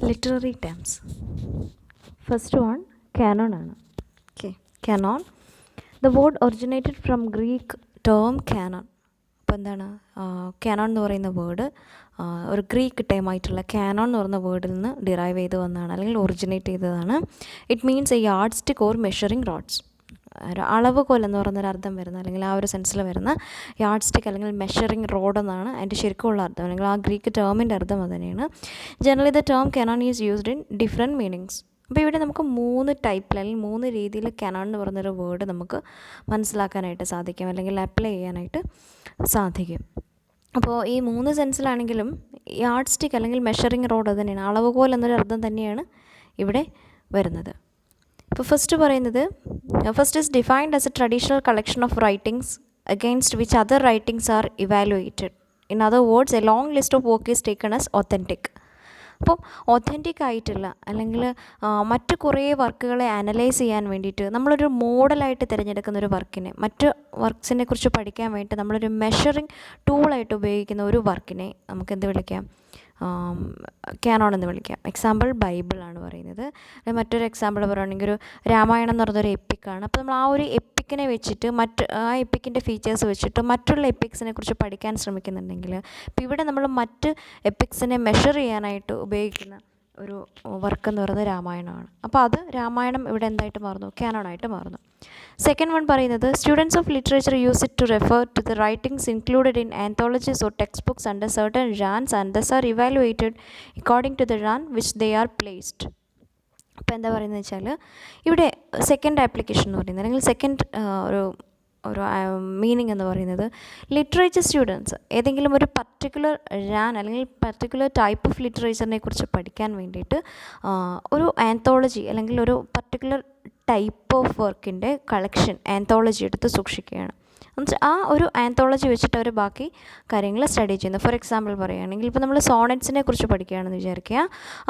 Literary terms. First one canon ആണ്. Okay, canon the word originated from Greek term canon. അപ്പോൾ എന്താണ് Canon എന്ന് പറയുന്ന വേർഡ് ഒരു ഗ്രീക്ക് ടേമായിട്ടുള്ള കാനോൺ എന്ന് പറയുന്ന വേർഡിൽ നിന്ന് ഡിറൈവ് ചെയ്ത് വന്നതാണ്, അല്ലെങ്കിൽ ഒറിജിനേറ്റ് ചെയ്തതാണ്. It means a yardstick or measuring rods. ഒരു അളവുകോൽ എന്ന് പറയുന്നൊരു അർത്ഥം വരുന്ന, അല്ലെങ്കിൽ ആ ഒരു സെൻസിൽ വരുന്ന യാർഡ് സ്റ്റിക്ക് അല്ലെങ്കിൽ മെഷറിംഗ് റോഡ് എന്നാണ് അതിൻ്റെ ശരിക്കുള്ള അർത്ഥം, അല്ലെങ്കിൽ ആ ഗ്രീക്ക് ടേമിൻ്റെ അർത്ഥം അത് തന്നെയാണ്. Generally the term Canon is used in different meanings. അപ്പോൾ ഇവിടെ നമുക്ക് 3 ടൈപ്പിൽ അല്ലെങ്കിൽ 3 രീതിയിൽ കാനോൺ എന്ന് പറയുന്നൊരു വേർഡ് നമുക്ക് മനസ്സിലാക്കാനായിട്ട് സാധിക്കും, അല്ലെങ്കിൽ അപ്ലൈ ചെയ്യാനായിട്ട് സാധിക്കും. അപ്പോൾ ഈ 3 സെൻസിലാണെങ്കിലും യാർഡ് സ്റ്റിക്ക് അല്ലെങ്കിൽ മെഷറിംഗ് റോഡ് അത് തന്നെയാണ്, അളവുകോൽ എന്നൊരു അർത്ഥം തന്നെയാണ് ഇവിടെ വരുന്നത്. ഇപ്പോൾ first is defined as a traditional collection of writings against which other writings are evaluated. In other words a long list of work is taken as authentic. അപ്പോൾ ഒത്തൻറ്റിക് ആയിട്ടുള്ള അല്ലെങ്കിൽ മറ്റ് കുറേ വർക്കുകളെ അനലൈസ് ചെയ്യാൻ വേണ്ടിയിട്ട് നമ്മളൊരു മോഡലായിട്ട് തിരഞ്ഞെടുക്കുന്ന ഒരു വർക്കിനെ, മറ്റ് വർക്ക്സിനെ കുറിച്ച് പഠിക്കാൻ വേണ്ടിയിട്ട് നമ്മളൊരു മെഷറിംഗ് ടൂളായിട്ട് ഉപയോഗിക്കുന്ന ഒരു വർക്കിനെ നമുക്ക് എന്ത് വിളിക്കാം? കാനോൺ എന്ന് വിളിക്കാം. എക്സാമ്പിൾ ബൈബിളാണ് പറയുന്നത്. മറ്റൊരു എക്സാമ്പിൾ പറയുകയാണെങ്കിൽ ഒരു രാമായണം എന്ന് പറയുന്നൊരു എപ്പിക്കാണ്. അപ്പോൾ നമ്മൾ ആ ഒരു എപ്പിക്കിനെ വെച്ചിട്ട് ആ എപ്പിക്കിൻ്റെ ഫീച്ചേഴ്സ് വെച്ചിട്ട് മറ്റുള്ള എപ്പിക്സിനെ കുറിച്ച് പഠിക്കാൻ ശ്രമിക്കുന്നുണ്ടെങ്കിൽ, ഇപ്പോൾ ഇവിടെ നമ്മൾ മറ്റ് എപ്പിക്സിനെ മെഷർ ചെയ്യാനായിട്ട് ഉപയോഗിക്കുന്ന ഒരു വർക്ക് എന്ന് പറയുന്നത് രാമായണമാണ്. അപ്പോൾ അത് രാമായണം ഇവിടെ എന്തായിട്ട് മാറുന്നു? കാനോണായിട്ട് മാറുന്നു. സെക്കൻഡ് വൺ പറയുന്നത് students of literature use it to refer to the writings included in anthologies or text books under certain genres and those are evaluated according to the genre which they are placed. അപ്പോൾ എന്താ പറയുന്നത് വെച്ചാൽ ഇവിടെ second application എന്ന് പറയുന്നത്, അല്ലെങ്കിൽ second ഒരു meaning എന്ന് പറയുന്നത്, ലിറ്ററേച്ചർ സ്റ്റുഡൻസ് ഏതെങ്കിലും ഒരു പർട്ടിക്കുലർ അല്ലെങ്കിൽ പർട്ടിക്കുലർ ടൈപ്പ് ഓഫ് ലിറ്ററേച്ചറിനെ കുറിച്ച് പഠിക്കാൻ വേണ്ടിയിട്ട് ഒരു ആന്തോളജി അല്ലെങ്കിൽ ഒരു പർട്ടിക്കുലർ ടൈപ്പ് ഓഫ് വർക്കിൻ്റെ കളക്ഷൻ ആന്തോളജി എടുത്ത് സൂക്ഷിക്കുകയാണ്. എന്നുവെച്ചാൽ ആ ഒരു ആന്തോളജി വെച്ചിട്ട് അവർ ബാക്കി കാര്യങ്ങൾ സ്റ്റഡി ചെയ്യുന്നു. ഫോർ എക്സാമ്പിൾ പറയുകയാണെങ്കിൽ ഇപ്പോൾ നമ്മൾ സോണറ്റ്സിനെ കുറിച്ച് പഠിക്കുകയാണെന്ന് വിചാരിക്കുക.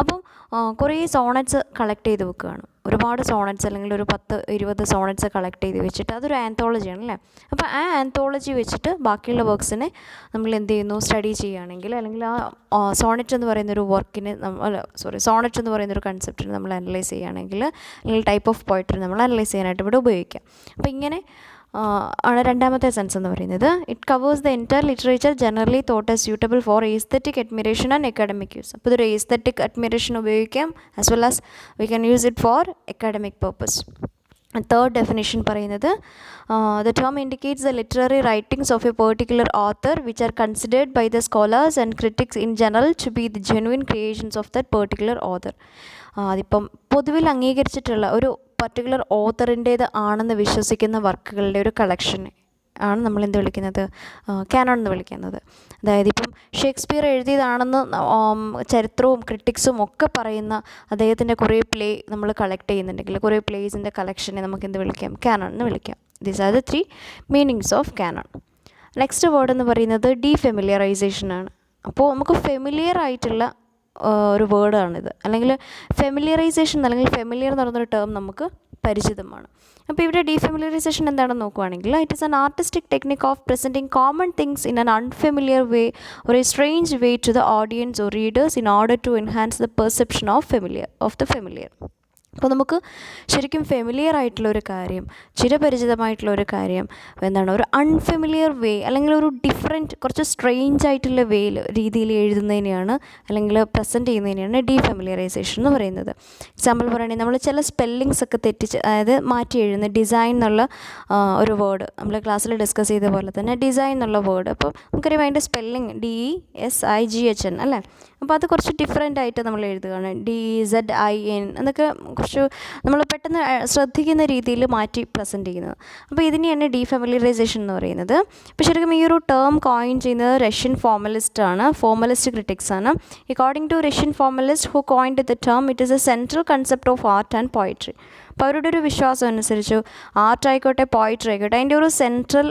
അപ്പം കുറേ സോണറ്റ്സ് കളക്ട് ചെയ്ത് വെക്കുകയാണ്, ഒരുപാട് സോണറ്റ്സ് അല്ലെങ്കിൽ ഒരു 10-20 സോണറ്റ്സ് കളക്ട് ചെയ്ത് വെച്ചിട്ട് അതൊരു ആന്തോളജിയാണ് അല്ലേ. അപ്പോൾ ആ ആന്തോളജി വെച്ചിട്ട് ബാക്കിയുള്ള വർക്ക്സിനെ നമ്മൾ എന്ത് ചെയ്യുന്നു? സ്റ്റഡി ചെയ്യുകയാണെങ്കിൽ, അല്ലെങ്കിൽ ആ സോണറ്റ് എന്ന് പറയുന്നൊരു വർക്കിനെ സോണറ്റ് എന്ന് പറയുന്നൊരു കൺസെപ്റ്റിനെ നമ്മൾ അനലൈസ് ചെയ്യുകയാണെങ്കിൽ, അല്ലെങ്കിൽ ടൈപ്പ് ഓഫ് പോയട്രി നമ്മൾ അനലൈസ് ചെയ്യാനായിട്ട് ഇവിടെ ഉപയോഗിക്കാം. അപ്പോൾ ഇങ്ങനെ ആണ് രണ്ടാമത്തെ സെൻസ് എന്ന് പറയുന്നത്. It covers the entire literature generally thought as suitable for aesthetic admiration and academic use. അപ്പോൾ ഇതൊരു എസ്തെറ്റിക് അഡ്മിറേഷൻ ഉപയോഗിക്കാം, as well as we can use it for academic purpose. Third definition പറയുന്നത് the term indicates the literary writings of a particular author which are considered by the scholars and critics in general to be the genuine creations of that particular author. അതിപ്പം പൊതുവിൽ അംഗീകരിച്ചിട്ടുള്ള ഒരു particular ഓത്തറിൻ്റേത് ആണെന്ന് വിശ്വസിക്കുന്ന വർക്കുകളുടെ ഒരു collection ആണ് നമ്മൾ എന്ത് വിളിക്കുന്നത്? കാനോൺ എന്ന് വിളിക്കുന്നത്. അതായത് ഇപ്പം ഷേക്സ്പിയർ എഴുതിയതാണെന്ന് ചരിത്രവും ക്രിട്ടിക്സും ഒക്കെ പറയുന്ന അദ്ദേഹത്തിൻ്റെ കുറേ പ്ലേ നമ്മൾ കളക്ട് ചെയ്യുന്നുണ്ടെങ്കിൽ, കുറേ പ്ലേസിൻ്റെ കളക്ഷനെ നമുക്ക് എന്ത് വിളിക്കാം? കാനോൺ എന്ന് വിളിക്കാം. These are the 3 meanings of Canon. Next word എന്ന് പറയുന്നത് ഡീഫെമിലിയറൈസേഷൻ ആണ്. അപ്പോൾ നമുക്ക് ഫെമിലിയർ ആയിട്ടുള്ള ഒരു വേർഡാണിത്, അല്ലെങ്കിൽ ഫെമിലിയറൈസേഷൻ അല്ലെങ്കിൽ ഫെമിലിയർ എന്ന് പറയുന്നൊരു ടേം നമുക്ക് പരിചിതമാണ്. അപ്പോൾ ഇവിടെ ഡീഫെമിലിയറൈസേഷൻ എന്താണെന്ന് നോക്കുകയാണെങ്കിൽ, it is an artistic technique of presenting common things in an unfamiliar way or a strange way to the audience or readers in order to enhance the perception of the familiar. അപ്പോൾ നമുക്ക് ശരിക്കും familiar ആയിട്ടുള്ളൊരു കാര്യം, ചിരപരിചിതമായിട്ടുള്ള ഒരു കാര്യം എന്താണ് ഒരു unfamiliar വേ അല്ലെങ്കിൽ ഒരു ഡിഫറെൻറ്റ്, കുറച്ച് സ്ട്രെയിഞ്ച് ആയിട്ടുള്ള രീതിയിൽ എഴുതുന്നതിനെയാണ് അല്ലെങ്കിൽ പ്രസൻറ്റ് ചെയ്യുന്നതിനെയാണ് ഡീഫെമിലിയറൈസേഷൻ എന്ന് പറയുന്നത്. എക്സാമ്പിൾ പറയുകയാണെങ്കിൽ നമ്മൾ ചില സ്പെല്ലിങ്സ് ഒക്കെ തെറ്റിച്ച്, അതായത് മാറ്റി എഴുതുന്ന ഡിസൈൻ എന്നുള്ള ഒരു വേർഡ് നമ്മൾ ക്ലാസ്സിൽ ഡിസ്കസ് ചെയ്ത പോലെ തന്നെ ഡിസൈൻ എന്നുള്ള വേർഡ്, അപ്പോൾ നമുക്കറിയാം അതിൻ്റെ സ്പെല്ലിങ് DESIGHN അല്ലേ. അപ്പോൾ അത് കുറച്ച് ഡിഫറെൻ്റ് ആയിട്ട് നമ്മൾ എഴുതുകയാണ്, DZIN എന്നൊക്കെ കുറച്ച് നമ്മൾ പെട്ടെന്ന് ശ്രദ്ധിക്കുന്ന രീതിയിൽ മാറ്റി പ്രസൻറ്റ് ചെയ്യുന്നത്. അപ്പോൾ ഇതിനെയാണ് ഡീഫെമിലിയറൈസേഷൻ എന്ന് പറയുന്നത്. അപ്പോൾ ശരിക്കും ഈ ഒരു ടേം കോയിൻ ചെയ്യുന്നത് റഷ്യൻ ഫോർമലിസ്റ്റ് ക്രിറ്റിക്സ് ആണ്. According to Russian formalist who coined the term, it is a central concept of art and poetry. അപ്പോൾ അവരുടെ ഒരു വിശ്വാസം അനുസരിച്ച് ആർട്ട് ആയിക്കോട്ടെ പോയട്രി ആയിക്കോട്ടെ, അതിൻ്റെ ഒരു സെൻട്രൽ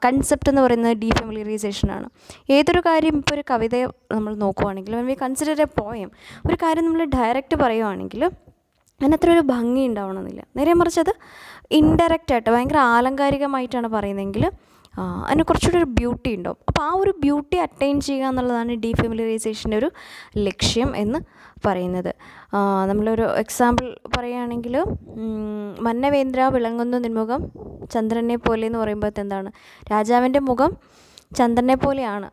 കൺസെപ്റ്റ് എന്ന് പറയുന്നത് ഡീഫെമിലിയറൈസേഷനാണ്. ഏതൊരു കാര്യം, ഇപ്പോൾ ഒരു കവിതയെ നമ്മൾ നോക്കുവാണെങ്കിൽ, വി കൺസിഡർ എ പോയം, ഒരു കാര്യം നമ്മൾ ഡയറക്റ്റ് പറയുവാണെങ്കിൽ അതിനത്ര ഒരു ഭംഗി ഉണ്ടാവണമെന്നില്ല. നേരെ മറിച്ച് അത് ഇൻഡയറക്റ്റായിട്ട് ഭയങ്കര ആലങ്കാരികമായിട്ടാണ് പറയുന്നതെങ്കിൽ അതിന് കുറച്ചുകൂടി ഒരു ബ്യൂട്ടി ഉണ്ടാവും. അപ്പോൾ ആ ഒരു ബ്യൂട്ടി അറ്റൈൻ ചെയ്യുക എന്നുള്ളതാണ് ഡീഫെമിലിയറൈസേഷൻ്റെ ഒരു ലക്ഷ്യം എന്ന് പറയുന്നത്. നമ്മളൊരു എക്സാമ്പിൾ പറയുകയാണെങ്കിൽ മന്നവേന്ദ്ര വിളങ്ങുന്നു നിൻമുഖം ചന്ദ്രനെ പോലെ എന്ന് പറയുമ്പോഴത്തെ എന്താണ്, രാജാവിൻ്റെ മുഖം ചന്ദ്രനെ പോലെയാണ്.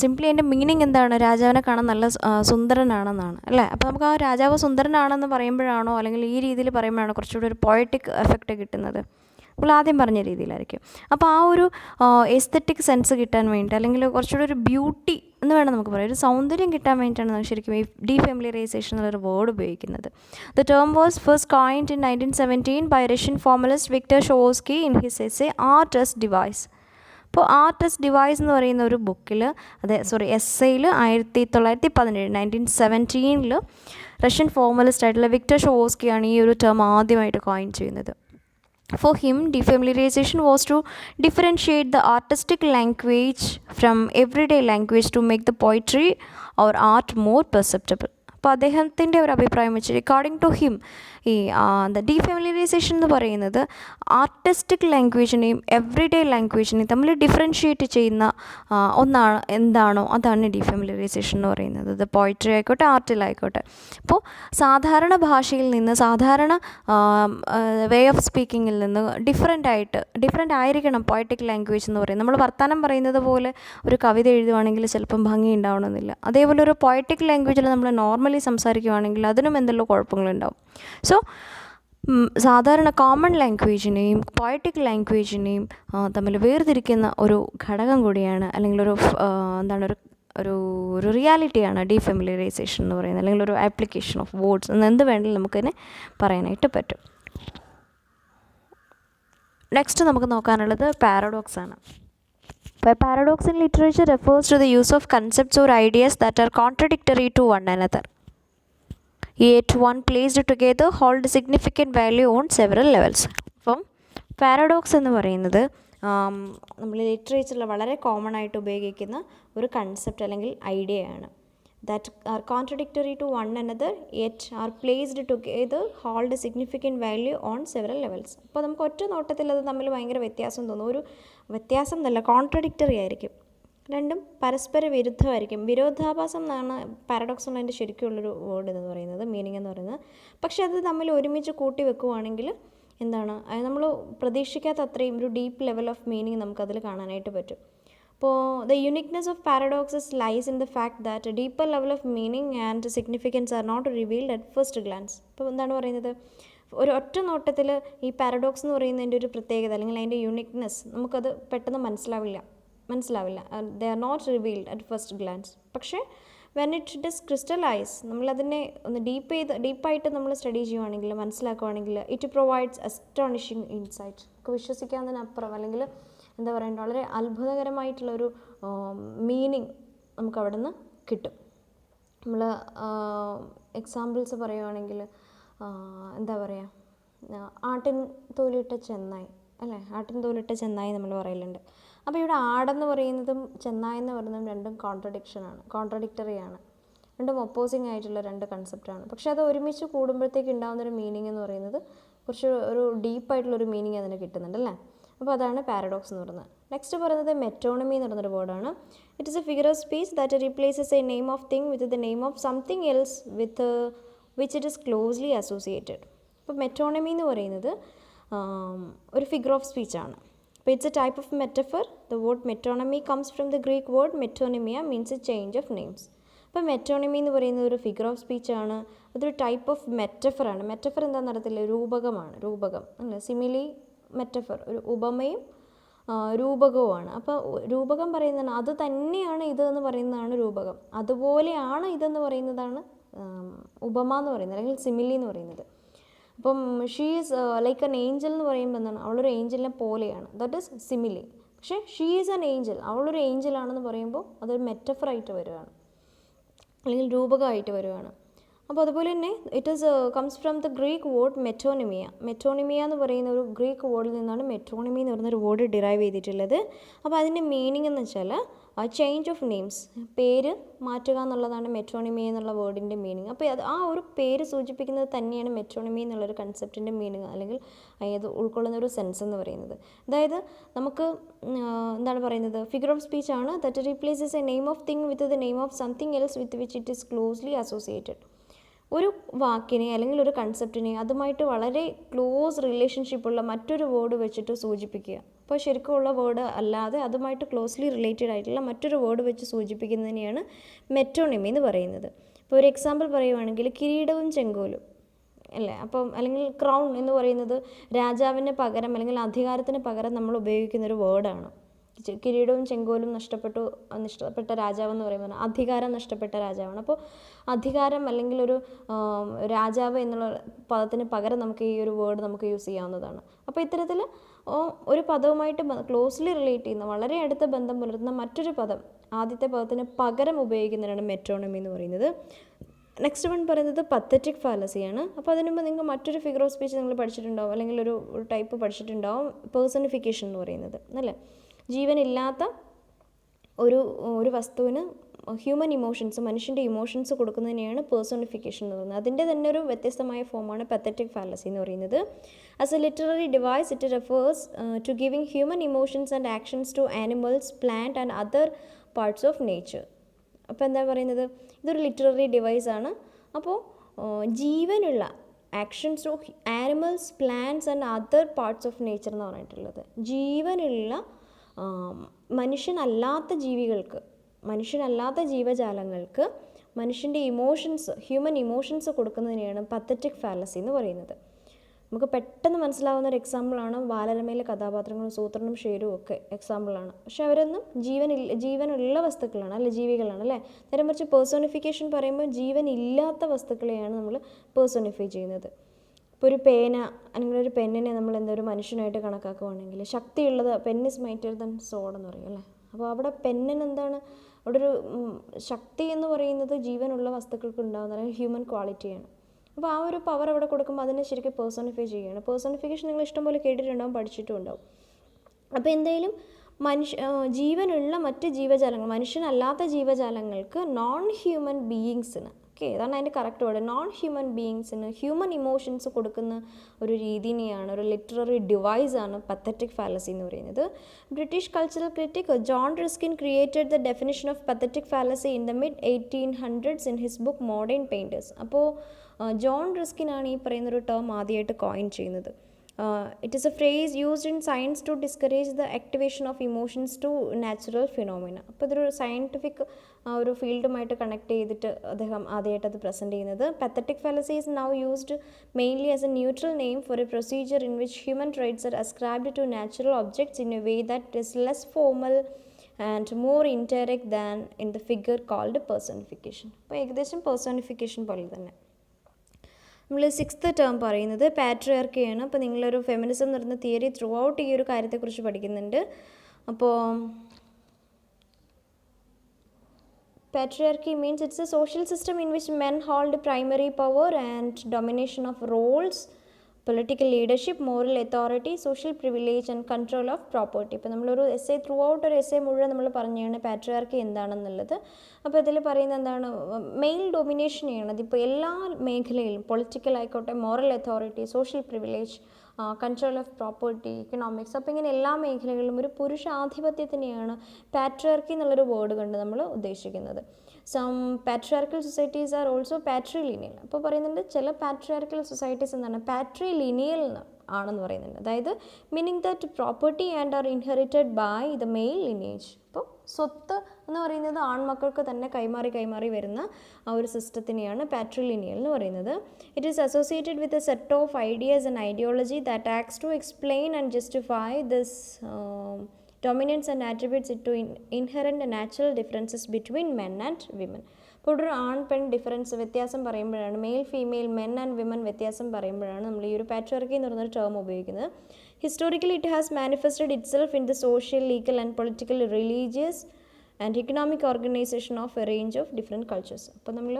സിംപ്ലി അതിൻ്റെ മീനിങ് എന്താണ്, രാജാവിനെ കാണാൻ നല്ല സുന്ദരനാണെന്നാണ് അല്ലേ. അപ്പോൾ നമുക്ക് ആ രാജാവ് സുന്ദരനാണെന്ന് പറയുമ്പോഴാണോ അല്ലെങ്കിൽ ഈ രീതിയിൽ പറയുമ്പോഴാണോ കുറച്ചുകൂടി ഒരു പോയറ്റിക് എഫക്റ്റ് കിട്ടുന്നത്, നമ്മൾ ആദ്യം പറഞ്ഞ രീതിയിലായിരിക്കും. അപ്പോൾ ആ ഒരു എസ്തെറ്റിക് സെൻസ് കിട്ടാൻ വേണ്ടി അല്ലെങ്കിൽ കുറച്ചുകൂടി ഒരു ബ്യൂട്ടി എന്ന് വേണം നമുക്ക് പറയാം, ഒരു സൗന്ദര്യം കിട്ടാൻ വേണ്ടിയിട്ടാണ് ശരിക്കും ഈ ഡീഫെമിലറൈസേഷൻ എന്നുള്ളൊരു വേർഡ് ഉപയോഗിക്കുന്നത്. The term was first coined in 1917 by Russian formalist Victor ഷോവോസ്കി in his essay art as device. അപ്പോൾ ആർട്ട് ആസ് ഡിവൈസ് എന്ന് പറയുന്ന ഒരു ബുക്കിൽ എസ്സേയിൽ 1917 റഷ്യൻ ഫോർമലിസ്റ്റ് ആയിട്ടുള്ള വിക്ടർ ഷോവോസ്കിയാണ് ഈ ഒരു ടേം ആദ്യമായിട്ട് കോയിൻ ചെയ്യുന്നത്. For him, defamiliarization was to differentiate the artistic language from everyday language to make the poetry or art more perceptible. അപ്പോൾ അദ്ദേഹത്തിൻ്റെ ഒരു അഭിപ്രായം വെച്ച് അക്കോർഡിംഗ് ടു ഹിം ഈ ഡീഫെമിലറൈസേഷൻ എന്ന് പറയുന്നത് ആർട്ടിസ്റ്റിക് ലാംഗ്വേജിനെയും എവറിഡേ ലാംഗ്വേജിനെയും തമ്മിൽ ഡിഫറൻഷ്യേറ്റ് ചെയ്യുന്ന ഒന്നാണ്. എന്താണോ അതാണ് ഡീഫെമിലറൈസേഷൻ എന്ന് പറയുന്നത്. അത് പോയിട്രി ആയിക്കോട്ടെ ആർട്ടിലായിക്കോട്ടെ. അപ്പോൾ സാധാരണ ഭാഷയിൽ നിന്ന് സാധാരണ വേ ഓഫ് സ്പീക്കിങ്ങിൽ നിന്ന് ഡിഫറെൻ്റ് ആയിരിക്കണം പോയറ്റിക് ലാംഗ്വേജ് എന്ന് പറയുന്നത്. നമ്മൾ വർത്തമാനം പറയുന്നത് പോലെ ഒരു കവിത എഴുതുവാണെങ്കിൽ ചിലപ്പം ഭംഗി ഉണ്ടാവണമെന്നില്ല. അതേപോലെ ഒരു പോയറ്റിക് ലാംഗ്വേജിൽ നമ്മൾ നോർമലി സംസാരിക്കുകയാണെങ്കിൽ അതിനും എന്തെല്ലോ കുഴപ്പങ്ങളുണ്ടാവും. സോ സാധാരണ കോമൺ ലാംഗ്വേജിനെയും പോയറ്റിക് ലാംഗ്വേജിനെയും തമ്മിൽ വേർതിരിക്കുന്ന ഒരു ഘടകം കൂടിയാണ്, അല്ലെങ്കിൽ ഒരു റിയാലിറ്റിയാണ് ഡീഫെമിലറൈസേഷൻ എന്ന് പറയുന്നത്, അല്ലെങ്കിൽ ഒരു ആപ്ലിക്കേഷൻ ഓഫ് വേർഡ്സ് എന്ന് എന്ത് വേണമെങ്കിലും നമുക്കതിനെ പറയാനായിട്ട് പറ്റും. നെക്സ്റ്റ് നമുക്ക് നോക്കാനുള്ളത് പാരഡോക്സ് ആണ്. Paradox in literature refers to the use of concepts or ideas that are contradictory to one another, yet one placed together hold significant value on several levels. അപ്പം paradox എന്ന് പറയുന്നത് നമ്മൾ ലിറ്ററേച്ചറിൽ വളരെ കോമൺ ആയിട്ട് ഉപയോഗിക്കുന്ന ഒരു കൺസെപ്റ്റ് അല്ലെങ്കിൽ ഐഡിയയാണ്. That are contradictory to one another yet are placed together hold significant value on several levels. അപ്പോൾ നമുക്ക് ഒറ്റ നോട്ടത്തിൽ അത് തമ്മിൽ ഭയങ്കര വ്യത്യാസം തോന്നും. ഒരു വ്യത്യാസം എന്നല്ല, കോൺട്രഡിക്ടറി ആയിരിക്കും, രണ്ടും പരസ്പര വിരുദ്ധമായിരിക്കും. വിരോധാഭാസം എന്നാണ് പാരഡോക്സ് എന്നുള്ളതിൻ്റെ ശരിക്കുള്ളൊരു വേർഡ് എന്ന് പറയുന്നത്, മീനിങ് എന്ന് പറയുന്നത്. പക്ഷേ അത് തമ്മിൽ ഒരുമിച്ച് കൂട്ടി വെക്കുവാണെങ്കിൽ എന്താണ്, നമ്മൾ പ്രതീക്ഷിക്കാത്ത അത്രയും ഒരു ഡീപ്പ് ലെവൽ ഓഫ് മീനിങ് നമുക്കതിൽ കാണാനായിട്ട് പറ്റും. അപ്പോൾ the uniqueness of paradoxes lies in the fact that a deeper level of meaning and significance are not revealed at first glance. ഇപ്പോൾ എന്താണ് പറയുന്നത്, ഒരു ഒറ്റ നോട്ടത്തിൽ ഈ പാരഡോക്സ് എന്ന് പറയുന്നതിൻ്റെ ഒരു പ്രത്യേകത അല്ലെങ്കിൽ അതിൻ്റെ യുണീക്നെസ് നമുക്കത് പെട്ടെന്ന് മനസ്സിലാവില്ല. They are not revealed at first glance. പക്ഷേ വെൻ ഇറ്റ് ഡസ് ക്രിസ്റ്റലൈസ്, നമ്മളതിനെ ഒന്ന് ഡീപ്പായിട്ട് നമ്മൾ സ്റ്റഡി ചെയ്യുവാണെങ്കിൽ, മനസ്സിലാക്കുവാണെങ്കിൽ, ഇറ്റ് പ്രൊവൈഡ്സ് അസ്റ്റോണിഷിങ് ഇൻസൈറ്റ്. നമുക്ക് വിശ്വസിക്കാവുന്നതിനപ്പുറം അല്ലെങ്കിൽ എന്താ പറയുക, വളരെ അത്ഭുതകരമായിട്ടുള്ളൊരു മീനിങ് നമുക്ക് അവിടെ നിന്ന് കിട്ടും. നമ്മൾ എക്സാമ്പിൾസ് പറയുവാണെങ്കിൽ എന്താ പറയുക, ആട്ടിൻ തോലിട്ട ചെന്നായി അല്ലേ, ആട്ടിൻ തോലിട്ട ചെന്നായി നമ്മൾ പറയലുണ്ട്. അപ്പോൾ ഇവിടെ ആടെന്ന് പറയുന്നതും ചെന്നായി എന്ന് പറയുന്നതും രണ്ടും കോൺട്രഡിക്ടറിയാണ്, രണ്ടും ഒപ്പോസിങ് ആയിട്ടുള്ള രണ്ട് കൺസെപ്റ്റാണ്. പക്ഷേ അത് ഒരുമിച്ച് കൂടുമ്പോഴത്തേക്ക് ഉണ്ടാകുന്നൊരു മീനിങ് എന്ന് പറയുന്നത് കുറച്ച് ഒരു ഡീപ്പായിട്ടുള്ളൊരു മീനിങ് അതിന് കിട്ടുന്നുണ്ട് അല്ലേ. അപ്പോൾ അതാണ് പാരഡോക്സ് എന്ന് പറയുന്നത്. നെക്സ്റ്റ് പറയുന്നത് മെറ്റോണമി എന്ന് പറയുന്നൊരു വേർഡാണ്. It is a figure of speech that replaces a name of thing with the name of something else with which it is closely associated. അപ്പോൾ മെറ്റോണമി എന്ന് പറയുന്നത് ഒരു ഫിഗർ ഓഫ് സ്പീച്ചാണ്. അപ്പോൾ it's a type of metaphor. The word metonymy comes from the Greek word metonymia, means a change of names. അപ്പോൾ metonymy എന്ന് പറയുന്നത് ഒരു ഫിഗർ ഓഫ് സ്പീച്ചാണ്. അതൊരു ടൈപ്പ് ഓഫ് മെറ്റഫറാണ്. മെറ്റഫർ എന്താണെന്ന് അറിയത്തില്ല, രൂപകം അല്ലേ, സിമിലി മെറ്റഫർ, ഒരു ഉപമയും രൂപകവുമാണ്. അപ്പോൾ രൂപകം പറയുന്നതാണ് അത് തന്നെയാണ് ഇതെന്ന് പറയുന്നതാണ് രൂപകം, അതുപോലെയാണ് ഇതെന്ന് പറയുന്നതാണ് ഉപമ എന്ന് പറയുന്നത് അല്ലെങ്കിൽ സിമിലി എന്ന് പറയുന്നത്. അപ്പം she is like an Angel എന്ന് പറയുമ്പോൾ എന്താണ്, അവളൊരു ഏഞ്ചലിനെ പോലെയാണ്, ദാറ്റ് ഈസ് സിമിലി. പക്ഷേ ഷീ ഈസ് എൻ ഏഞ്ചൽ, അവളൊരു ഏഞ്ചലാണെന്ന് പറയുമ്പോൾ അതൊരു മെറ്റഫറായിട്ട് വരികയാണ് അല്ലെങ്കിൽ രൂപകമായിട്ട് വരികയാണ്. അപ്പോൾ അതുപോലെ തന്നെ it is comes from the Greek word metonymia എന്ന് പറയുന്ന ഒരു ഗ്രീക്ക് വേർഡിൽ നിന്നാണ് മെറ്റോണിമി എന്ന് പറയുന്ന ഒരു വേർഡ് ഡിറൈവ് ചെയ്തിട്ടുള്ളത്. അപ്പോൾ അതിൻ്റെ മീനിങ് എന്ന് വെച്ചാൽ ചേഞ്ച് ഓഫ് നെയിംസ്, പേര് മാറ്റുക എന്നുള്ളതാണ് മെറ്റോണിമി എന്നുള്ള വേർഡിൻ്റെ മീനിങ്. അപ്പോൾ അത് ആ ഒരു പേര് സൂചിപ്പിക്കുന്നത് തന്നെയാണ് മെറ്റോണിമി എന്നുള്ളൊരു കൺസെപ്റ്റിൻ്റെ മീനിങ് അല്ലെങ്കിൽ അത് ഉൾക്കൊള്ളുന്ന ഒരു സെൻസ് എന്ന് പറയുന്നത്. അതായത് നമുക്ക് എന്താണ് പറയുന്നത്, ഫിഗർ ഓഫ് സ്പീച്ച് ആണ് that replaces a name of thing with the name of something else with which it is closely associated. ഒരു വാക്കിനെ അല്ലെങ്കിൽ ഒരു കൺസെപ്റ്റിനെ അതുമായിട്ട് വളരെ ക്ലോസ് റിലേഷൻഷിപ്പുള്ള മറ്റൊരു വേർഡ് വെച്ചിട്ട് സൂചിപ്പിക്കുക. അപ്പോൾ ശരിക്കുമുള്ള വേർഡ് അല്ലാതെ അതുമായിട്ട് ക്ലോസ്ലി റിലേറ്റഡ് ആയിട്ടുള്ള മറ്റൊരു വേർഡ് വെച്ച് സൂചിപ്പിക്കുന്നതിനെയാണ് മെറ്റോണിമി എന്ന് പറയുന്നത്. ഇപ്പോൾ ഒരു എക്സാമ്പിൾ പറയുവാണെങ്കിൽ കിരീടവും ചെങ്കോലും അല്ലേ. അപ്പം അല്ലെങ്കിൽ ക്രൗൺ എന്ന് പറയുന്നത് രാജാവിന് പകരം അല്ലെങ്കിൽ അധികാരത്തിന് പകരം നമ്മൾ ഉപയോഗിക്കുന്നൊരു വേർഡാണ്. കിരീടവും ചെങ്കോലും നഷ്ടപ്പെട്ട രാജാവെന്ന് പറയുമ്പോൾ അധികാരം നഷ്ടപ്പെട്ട രാജാവാണ്. അപ്പോൾ അധികാരം അല്ലെങ്കിൽ ഒരു രാജാവ് എന്നുള്ള പദത്തിന് പകരം നമുക്ക് ഈ ഒരു വേർഡ് നമുക്ക് യൂസ് ചെയ്യാവുന്നതാണ്. അപ്പോൾ ഇത്തരത്തിൽ ഒരു പദവുമായിട്ട് ക്ലോസ്ലി റിലേറ്റ് ചെയ്യുന്ന വളരെ അടുത്ത ബന്ധം പുലർത്തുന്ന മറ്റൊരു പദം ആദ്യത്തെ പദത്തിന് പകരം ഉപയോഗിക്കുന്നതിനാണ് മെറ്റോണിമി എന്ന് പറയുന്നത്. നെക്സ്റ്റ് വൺ പറയുന്നത് പത്തറ്റിക് ഫാലസിയാണ്. അപ്പോൾ അതിന് മുമ്പ് നിങ്ങൾ മറ്റൊരു ഫിഗർ ഓഫ് സ്പീച്ച് നിങ്ങൾ പഠിച്ചിട്ടുണ്ടാവും, അല്ലെങ്കിൽ ഒരു ടൈപ്പ് പഠിച്ചിട്ടുണ്ടാവും, പേഴ്സണിഫിക്കേഷൻ എന്ന് പറയുന്നത് അല്ലേ. ജീവനില്ലാത്ത ഒരു വസ്തുവിന് ഹ്യൂമൻ ഇമോഷൻസ്, മനുഷ്യൻ്റെ ഇമോഷൻസ് കൊടുക്കുന്നതിനെയാണ് പേഴ്സണിഫിക്കേഷൻ എന്ന് പറയുന്നത്. അതിൻ്റെ തന്നെ ഒരു വ്യത്യസ്തമായ ഫോമാണ് പത്തറ്റിക് ഫാലസി എന്ന് പറയുന്നത്. As a literary device it refers to giving human emotions and actions to animals, plant and other parts of nature. അപ്പോൾ എന്താ പറയുന്നത്, ഇതൊരു ലിറ്റററി ഡിവൈസാണ്. അപ്പോൾ ജീവനുള്ള actions to animals, plants and other parts of nature എന്ന് പറഞ്ഞിട്ടുള്ളത് ജീവനുള്ള മനുഷ്യനല്ലാത്ത ജീവജാലങ്ങൾക്ക് മനുഷ്യൻ്റെ ഇമോഷൻസ്, ഹ്യൂമൻ ഇമോഷൻസ് കൊടുക്കുന്നതിനെയാണ് പത്തറ്റിക് ഫാലസി എന്ന് പറയുന്നത്. നമുക്ക് പെട്ടെന്ന് മനസ്സിലാവുന്ന ഒരു എക്സാമ്പിളാണ് ബാലരമയിലെ കഥാപാത്രങ്ങളും സൂത്രനും ഷേരും ഒക്കെ എക്സാമ്പിളാണ്. പക്ഷെ അവരൊന്നും ജീവനുള്ള വസ്തുക്കളാണ് അല്ലെ, ജീവികളാണ് അല്ലേ. നേരെ മറിച്ച് പേഴ്സോണിഫിക്കേഷൻ പറയുമ്പോൾ ജീവനില്ലാത്ത വസ്തുക്കളെയാണ് നമ്മൾ പേഴ്സോണിഫൈ ചെയ്യുന്നത്. ഇപ്പോൾ ഒരു പേന അല്ലെങ്കിൽ ഒരു പെന്നിനെ നമ്മൾ ഒരു മനുഷ്യനായിട്ട് കണക്കാക്കുകയാണെങ്കിൽ ശക്തിയുള്ളത് പെൻ ഇസ് മൈറ്റർ ദൻ സോഡ് എന്ന് പറയും അല്ലേ. അപ്പോൾ അവിടെ പെന്നിന് എന്താണ്, അവിടെ ഒരു ശക്തി എന്ന് പറയുന്നത് ജീവനുള്ള വസ്തുക്കൾക്ക് ഉണ്ടാകുന്ന അല്ലെങ്കിൽ ഹ്യൂമൻ ക്വാളിറ്റിയാണ്. അപ്പോൾ ആ ഒരു പവർ അവിടെ കൊടുക്കുമ്പോൾ അതിനെ ശരിക്കും പേഴ്സോണിഫൈ ചെയ്യുകയാണ്. പേഴ്സോണിഫിക്കേഷൻ നിങ്ങൾ ഇഷ്ടംപോലെ കേട്ടിട്ടുണ്ടാവും, പഠിച്ചിട്ടും ഉണ്ടാവും. അപ്പോൾ എന്തായാലും ജീവനുള്ള മറ്റ് ജീവജാലങ്ങൾ, മനുഷ്യനല്ലാത്ത ജീവജാലങ്ങൾക്ക് നോൺ ഹ്യൂമൻ ബീയിങ്സിന്, ഓക്കെ അതാണ് അതിൻ്റെ കറക്റ്റ് വേർഡ്, നോൺ ഹ്യൂമൻ ബീയിങ്സിന് ഹ്യൂമൻ ഇമോഷൻസ് കൊടുക്കുന്ന ഒരു രീതിനെയാണ്, ഒരു ലിറ്റററി ഡിവൈസാണ് പത്തറ്റിക് ഫാലസി എന്ന് പറയുന്നത്. British cultural critic John Ruskin created the definition of pathetic fallacy in the mid-1800s in his book modern painters. അപ്പോൾ ജോൺ റിസ്കിനാണ് ഈ പറയുന്നൊരു ടേം ആദ്യമായിട്ട് കോയിൻ ചെയ്യുന്നത്. It is a phrase used in science to discourage the activation of emotions to natural phenomena. അപ്പോൾ ഇതൊരു scientific ഒരു ഫീൽഡുമായിട്ട് connect ചെയ്തിട്ട് അദ്ദേഹം ആദ്യമായിട്ട് അത് പ്രസൻറ്റ് ചെയ്യുന്നത്. Pathetic fallacy is now used mainly as a neutral name for a procedure in which human traits are ascribed to natural objects in a way that is less formal and more indirect than in the figure called personification. അപ്പോൾ ഏകദേശം personification പോലെ തന്നെ. നമ്മൾ 6th term പറയുന്നത് പാട്രിയാർക്കിയാണ്. അപ്പോൾ നിങ്ങളൊരു feminism എന്ന് പറയുന്ന തിയറി ത്രൂ ഔട്ട് ഈ ഒരു കാര്യത്തെക്കുറിച്ച് പഠിക്കുന്നുണ്ട്. അപ്പോൾ patriarchy means it's a social system in which men hold primary power and domination of roles, political leadership, moral authority, social privilege and control of property. ഇപ്പോൾ നമ്മളൊരു എസ്സേ ത്രൂ ഔട്ട് ഒരു essay മുഴുവൻ നമ്മൾ പറഞ്ഞാണ് പാട്രിയാർക്കി എന്താണെന്നുള്ളത്. അപ്പോൾ ഇതിൽ പറയുന്നത് എന്താണ്, മെയിൽ ഡൊമിനേഷനെയാണ്. അതിപ്പോൾ എല്ലാ മേഖലയിലും പൊളിറ്റിക്കൽ ആയിക്കോട്ടെ, moral authority, social privilege, control of property, economics, അപ്പോൾ ഇങ്ങനെ എല്ലാ മേഖലകളിലും ഒരു പുരുഷാധിപത്യത്തിനെയാണ് പാട്രിയാർക്കി എന്നുള്ളൊരു വേർഡ് കൊണ്ട് നമ്മൾ ഉദ്ദേശിക്കുന്നത്. Some patriarchal societies are also patrilineal. അപ്പോൾ പറയുന്നുണ്ട് ചില പാട്രിയാർക്കൽ സൊസൈറ്റീസ് എന്താണ് പാട്രിലിനിയൽ ആണെന്ന് പറയുന്നുണ്ട്. അതായത് meaning that property and are inherited by the male lineage. അപ്പോൾ സ്വത്ത് എന്ന് പറയുന്നത് ആൺമക്കൾക്ക് തന്നെ കൈമാറി വരുന്ന ആ ഒരു സിസ്റ്റത്തിനെയാണ് പാട്രിലിനിയൽ എന്ന് പറയുന്നത്. It is associated with a set of ideas and ideology that acts to explain and justify this dominance and attributes it to inherent natural differences between men and women. അപ്പോൾ ഒരു ആൺ പെൺ ഡിഫറൻസ് വ്യത്യാസം പറയുമ്പോഴാണ്, male female, men and women വ്യത്യാസം പറയുമ്പോഴാണ് നമ്മൾ ഈ ഒരു പാട്രിയാർക്കി എന്ന് പറയുന്നൊരു ടേം ഉപയോഗിക്കുന്നത്. Historically it has manifested itself in the social, legal and political, religious and economic organisation of A range of different cultures. അപ്പോൾ നമ്മൾ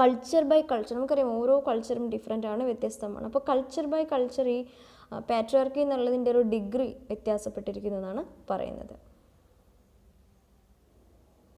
കൾച്ചർ ബൈ കൾച്ചർ, നമുക്കറിയാം ഓരോ കൾച്ചറും ഡിഫറെൻ്റ് ആണ്, വ്യത്യസ്തമാണ്. അപ്പോൾ കൾച്ചർ ബൈ കൾച്ചർ ഈ പാട്രിയാർക്കി എന്നുള്ളതിൻ്റെ ഒരു ഡിഗ്രി വ്യത്യാസപ്പെട്ടിരിക്കുന്നതാണ് പറയുന്നത്.